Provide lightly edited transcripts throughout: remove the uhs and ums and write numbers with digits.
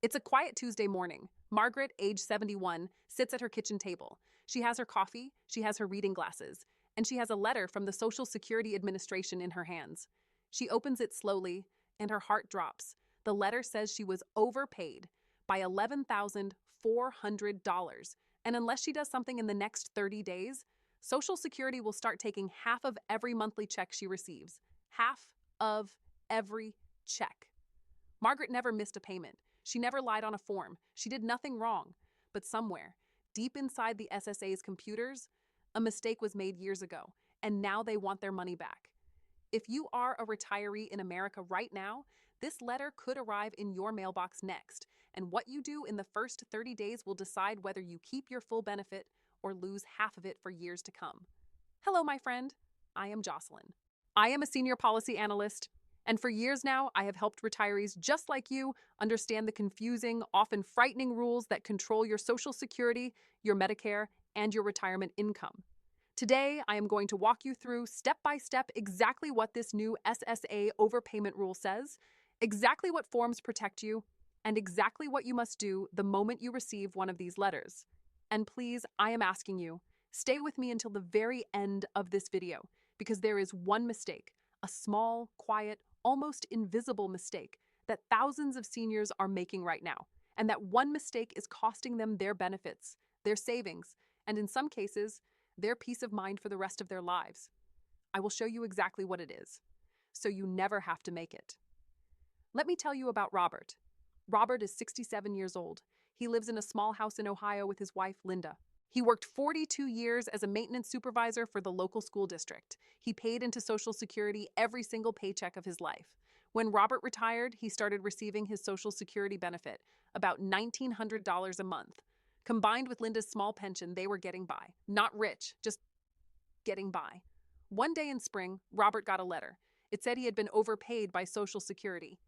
It's a quiet Tuesday morning. Margaret, age 71, sits at her kitchen table. She has her coffee, she has her reading glasses, and she has a letter from the Social Security Administration in her hands. She opens it slowly, and her heart drops. The letter says she was overpaid by $11,400, and unless she does something in the next 30 days, Social Security will start taking half of every monthly check she receives. Half of every check. Margaret never missed a payment. She never lied on a form. She did nothing wrong. But somewhere, deep inside the SSA's computers, a mistake was made years ago, and now they want their money back. If you are a retiree in America right now, this letter could arrive in your mailbox next, and what you do in the first 30 days will decide whether you keep your full benefit or lose half of it for years to come. Hello, my friend. I am Jocelyn. I am a senior policy analyst, and for years now, I have helped retirees just like you understand the confusing, often frightening rules that control your Social Security, your Medicare, and your retirement income. Today, I am going to walk you through step by step exactly what this new SSA Overpayment Rule says, exactly what forms protect you, and exactly what you must do the moment you receive one of these letters. And please, I am asking you, stay with me until the very end of this video, because there is one mistake, a small, quiet, almost invisible mistake that thousands of seniors are making right now. And that one mistake is costing them their benefits, their savings, and in some cases, their peace of mind for the rest of their lives. I will show you exactly what it is, so you never have to make it. Let me tell you about Robert. Robert is 67 years old. He lives in a small house in Ohio with his wife, Linda. He worked 42 years as a maintenance supervisor for the local school district. He paid into Social Security every single paycheck of his life. When Robert retired, he started receiving his Social Security benefit, about $1,900 a month. Combined with Linda's small pension, they were getting by. Not rich, just getting by. One day in spring, Robert got a letter. It said he had been overpaid by Social Security.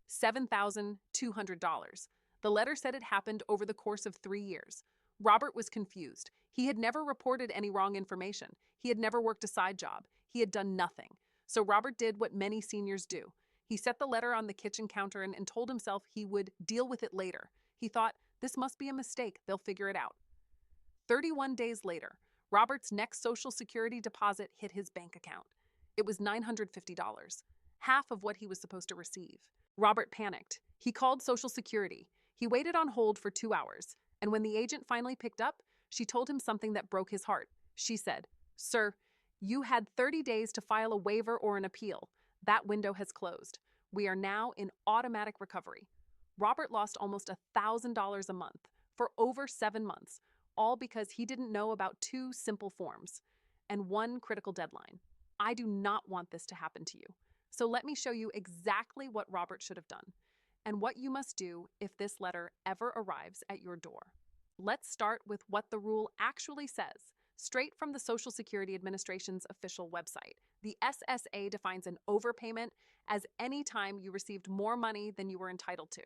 $7,200. The letter said it happened over the course of 3 years. Robert was confused. He had never reported any wrong information. He had never worked a side job. He had done nothing. So Robert did what many seniors do. He set the letter on the kitchen counter and told himself he would deal with it later. He thought, this must be a mistake. They'll figure it out. 31 days later, Robert's next Social Security deposit hit his bank account. It was $950, half of what he was supposed to receive. Robert panicked. He called Social Security. He waited on hold for 2 hours. And when the agent finally picked up, she told him something that broke his heart. She said, "Sir, you had 30 days to file a waiver or an appeal. That window has closed. We are now in automatic recovery." Robert lost almost $1,000 a month for over 7 months, all because he didn't know about 2 simple forms and 1 critical deadline. I do not want this to happen to you. So let me show you exactly what Robert should have done and what you must do if this letter ever arrives at your door. Let's start with what the rule actually says. Straight from the Social Security Administration's official website, the SSA defines an overpayment as any time you received more money than you were entitled to.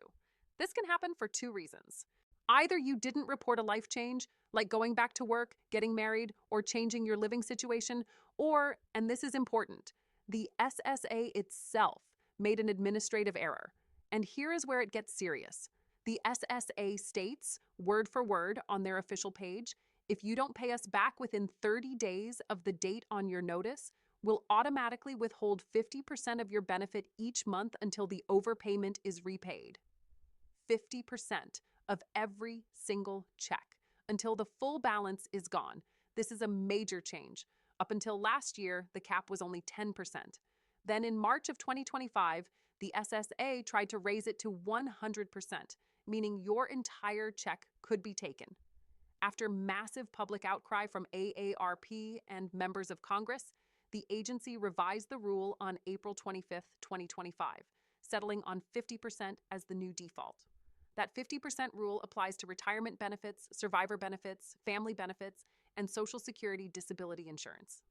This can happen for 2 reasons. Either you didn't report a life change, like going back to work, getting married, or changing your living situation, or, and this is important, the SSA itself made an administrative error. And here is where it gets serious. The SSA states, word for word on their official page, if you don't pay us back within 30 days of the date on your notice, we'll automatically withhold 50% of your benefit each month until the overpayment is repaid. 50% of every single check until the full balance is gone. This is a major change. Up until last year, the cap was only 10%. Then in March of 2025, the SSA tried to raise it to 100%, meaning your entire check could be taken. After massive public outcry from AARP and members of Congress, the agency revised the rule on April 25, 2025, settling on 50% as the new default. That 50% rule applies to retirement benefits, survivor benefits, family benefits, and Social Security disability insurance.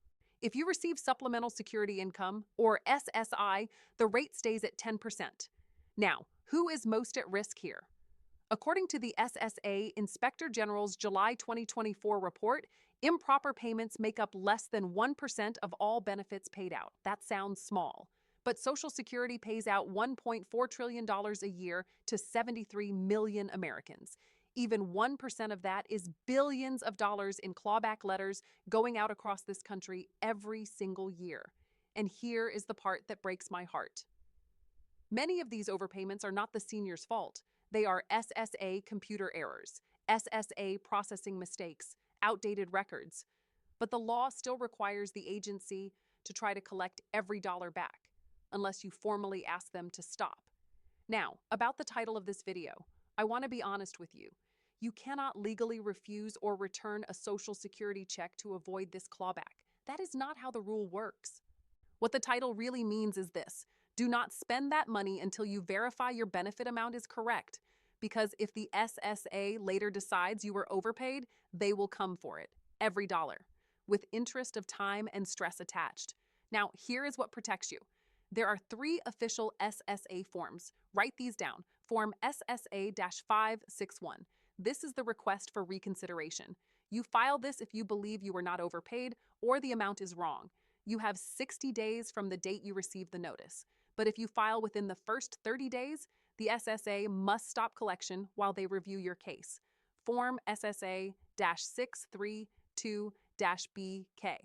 If you receive Supplemental Security Income, or SSI, the rate stays at 10%. Now, who is most at risk here? According to the SSA Inspector General's July 2024 report, improper payments make up less than 1% of all benefits paid out. That sounds small. But Social Security pays out $1.4 trillion a year to 73 million Americans. Even 1% of that is billions of dollars in clawback letters going out across this country every single year. And here is the part that breaks my heart. Many of these overpayments are not the senior's fault. They are SSA computer errors, SSA processing mistakes, outdated records. But the law still requires the agency to try to collect every dollar back, unless you formally ask them to stop. Now, about the title of this video, I want to be honest with you. You cannot legally refuse or return a Social Security check to avoid this clawback. That is not how the rule works. What the title really means is this: do not spend that money until you verify your benefit amount is correct, because if the SSA later decides you were overpaid, they will come for it, every dollar, with interest of time and stress attached. Now, here is what protects you. There are 3 official SSA forms. Write these down. Form SSA-561. This is the request for reconsideration. You file this if you believe you were not overpaid or the amount is wrong. You have 60 days from the date you receive the notice. But if you file within the first 30 days, the SSA must stop collection while they review your case. Form SSA-632-BK.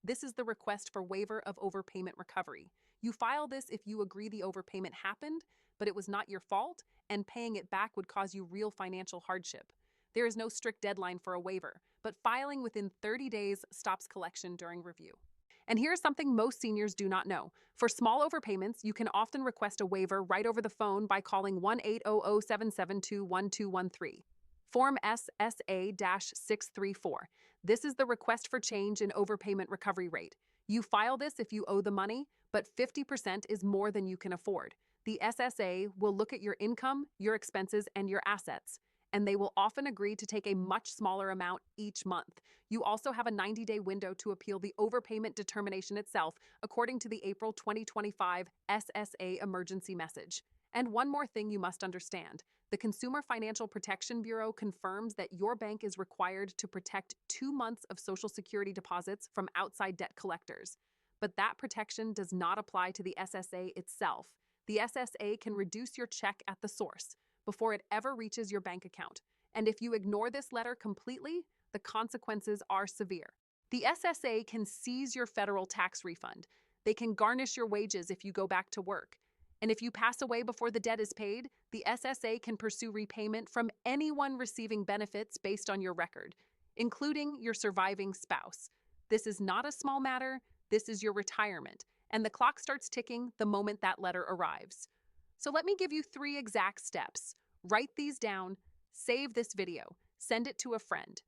This is the request for waiver of overpayment recovery. You file this if you agree the overpayment happened, but it was not your fault, and paying it back would cause you real financial hardship. There is no strict deadline for a waiver, but filing within 30 days stops collection during review. And here's something most seniors do not know. For small overpayments, you can often request a waiver right over the phone by calling 1-800-772-1213. Form SSA-634. This is the request for change in overpayment recovery rate. You file this if you owe the money, but 50% is more than you can afford. The SSA will look at your income, your expenses, and your assets, and they will often agree to take a much smaller amount each month. You also have a 90-day window to appeal the overpayment determination itself, according to the April 2025 SSA emergency message. And one more thing you must understand. The Consumer Financial Protection Bureau confirms that your bank is required to protect 2 months of Social Security deposits from outside debt collectors. But that protection does not apply to the SSA itself. The SSA can reduce your check at the source before it ever reaches your bank account. And if you ignore this letter completely, the consequences are severe. The SSA can seize your federal tax refund. They can garnish your wages if you go back to work. And if you pass away before the debt is paid, the SSA can pursue repayment from anyone receiving benefits based on your record, including your surviving spouse. This is not a small matter. This is your retirement, and the clock starts ticking the moment that letter arrives. So let me give you 3 exact steps. Write these down, save this video, send it to a friend.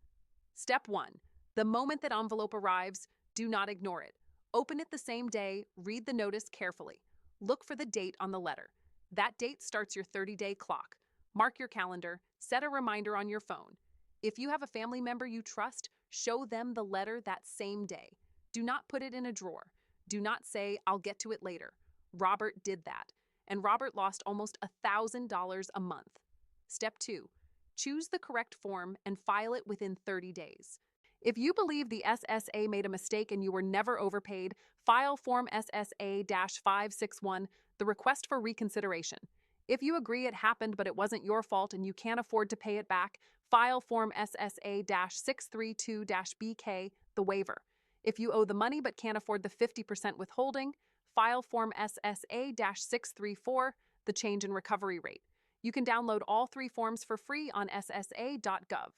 Step 1. The moment that envelope arrives, do not ignore it. Open it the same day, read the notice carefully. Look for the date on the letter. That date starts your 30-day clock. Mark your calendar, set a reminder on your phone. If you have a family member you trust, show them the letter that same day. Do not put it in a drawer. Do not say, "I'll get to it later." Robert did that, and Robert lost almost $1,000 a month. Step 2. Choose the correct form and file it within 30 days. If you believe the SSA made a mistake and you were never overpaid, file Form SSA-561, the request for reconsideration. If you agree it happened but it wasn't your fault and you can't afford to pay it back, file Form SSA-632-BK, the waiver. If you owe the money but can't afford the 50% withholding, file Form SSA-634, the change in recovery rate. You can download all 3 forms for free on ssa.gov.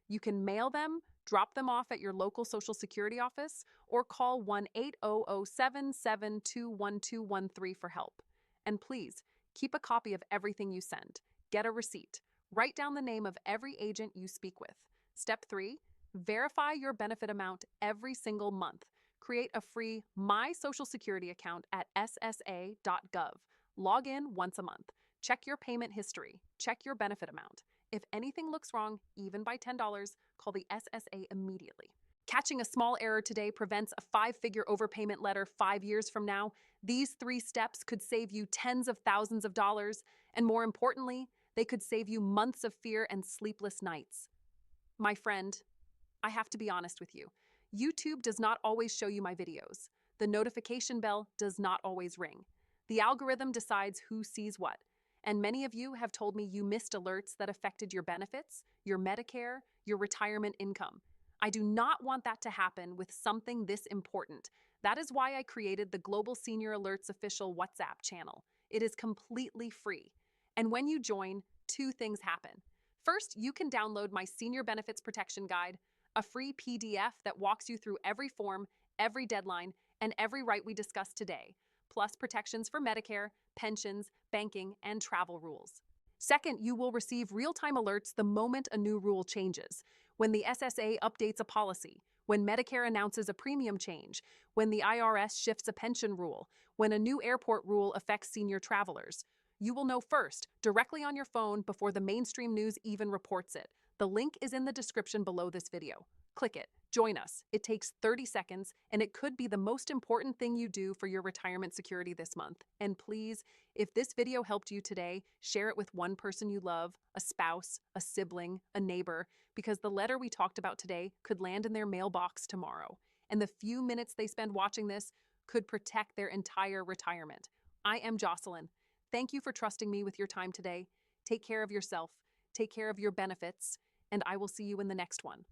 You can mail them, drop them off at your local Social Security office, or call 1-800-772-1213 for help. And please, keep a copy of everything you send. Get a receipt. Write down the name of every agent you speak with. Step 3. Verify your benefit amount every single month. Create a free My Social Security account at ssa.gov. Log in once a month. Check your payment history. Check your benefit amount. If anything looks wrong, even by $10, call the SSA immediately. Catching a small error today prevents a 5-figure overpayment letter 5 years from now. These 3 steps could save you tens of thousands of dollars, and more importantly, they could save you months of fear and sleepless nights. My friend, I have to be honest with you. YouTube does not always show you my videos. The notification bell does not always ring. The algorithm decides who sees what. And many of you have told me you missed alerts that affected your benefits, your Medicare, your retirement income. I do not want that to happen with something this important. That is why I created the Global Senior Alerts official WhatsApp channel. It is completely free. And when you join, two things happen. First, you can download my Senior Benefits Protection Guide, a free PDF that walks you through every form, every deadline, and every right we discussed today, plus protections for Medicare, pensions, banking, and travel rules. Second, you will receive real-time alerts the moment a new rule changes. When the SSA updates a policy, when Medicare announces a premium change, when the IRS shifts a pension rule, when a new airport rule affects senior travelers. You will know first, directly on your phone before the mainstream news even reports it. The link is in the description below this video. Click it. Join us. It takes 30 seconds, and it could be the most important thing you do for your retirement security this month. And please, if this video helped you today, share it with one person you love, a spouse, a sibling, a neighbor, because the letter we talked about today could land in their mailbox tomorrow. And the few minutes they spend watching this could protect their entire retirement. I am Jocelyn. Thank you for trusting me with your time today. Take care of yourself, take care of your benefits, and I will see you in the next one.